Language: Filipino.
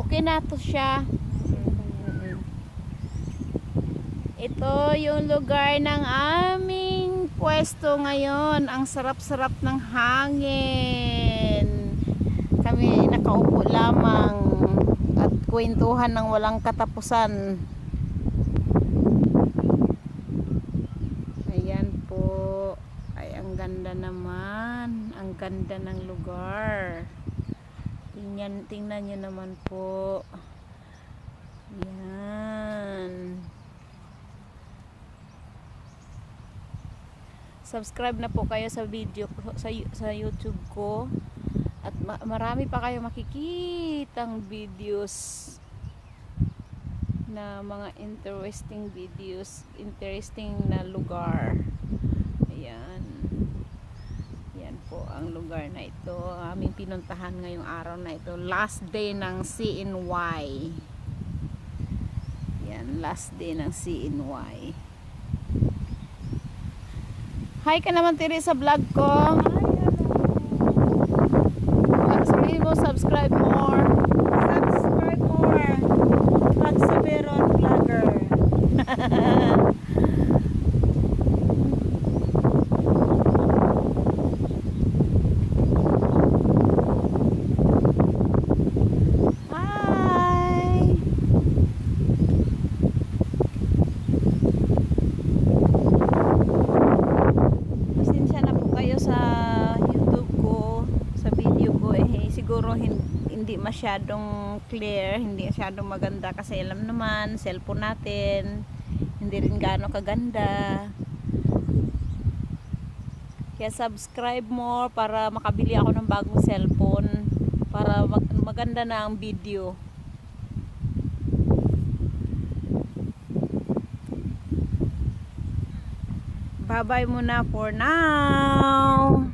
Okay na to siya. Ito yung lugar ng aming pwesto ngayon. Ang sarap-sarap ng hangin. Kami nakaupo lamang at kwentuhan ng walang katapusan. Ayan po. Ay, ang ganda naman. Ang ganda ng lugar. Tingnan nyo naman po. Yan. Subscribe na po kayo sa video sa YouTube ko. At marami pa kayo makikitang videos na mga interesting videos, interesting na lugar. Ayan. Yan po ang lugar na ito. Aming pinuntahan ngayong araw na ito. Last day ng CNY. Yan, last day ng CNY. Hi ka naman Tiri sa vlog ko. Sabihin mo, subscribe more. Subscribe more. Pagsabiron vlogger. Hi. Pasensya na po kayo sa YouTube ko, sa video ko siguro hindi masyadong clear, hindi masyadong maganda kasi alam naman, cellphone natin hindi rin gaano kaganda. Kaya subscribe more para makabili ako ng bagong cellphone para maganda na ang video. Bye bye muna for now.